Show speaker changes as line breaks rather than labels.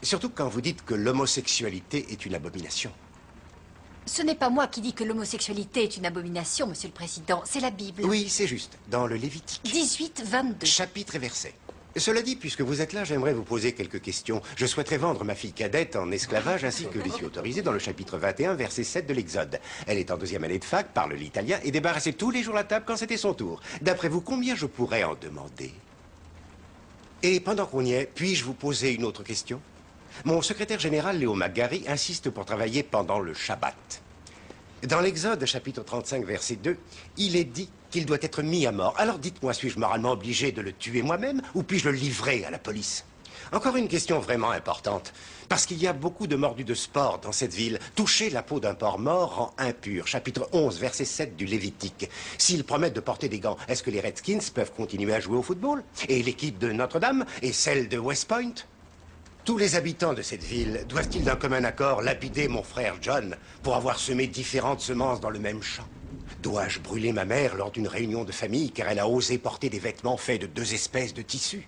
Surtout quand vous dites que l'homosexualité est une abomination.
Ce n'est pas moi qui dis que l'homosexualité est une abomination, Monsieur le Président. C'est la Bible.
Oui, c'est juste. Dans le Lévitique.
18, 22.
Chapitre et verset. Cela dit, puisque vous êtes là, j'aimerais vous poser quelques questions. Je souhaiterais vendre ma fille cadette en esclavage ainsi que les yeux autorisés dans le chapitre 21, verset 7 de l'Exode. Elle est en 2e année de fac, parle l'italien et débarrassait tous les jours la table quand c'était son tour. D'après vous, combien je pourrais en demander? Et pendant qu'on y est, puis-je vous poser une autre question? Mon secrétaire général, Léo McGarry, insiste pour travailler pendant le Shabbat. Dans l'Exode, chapitre 35, verset 2, il est dit qu'il doit être mis à mort. Alors dites-moi, suis-je moralement obligé de le tuer moi-même ou puis-je le livrer à la police? Encore une question vraiment importante. Parce qu'il y a beaucoup de mordus de sport dans cette ville. Toucher la peau d'un porc mort rend impur. Chapitre 11, verset 7 du Lévitique. S'ils promettent de porter des gants, est-ce que les Redskins peuvent continuer à jouer au football? Et l'équipe de Notre-Dame? Et celle de West Point? Tous les habitants de cette ville doivent-ils d'un commun accord lapider mon frère John pour avoir semé différentes semences dans le même champ? Dois-je brûler ma mère lors d'une réunion de famille car elle a osé porter des vêtements faits de 2 espèces de tissus?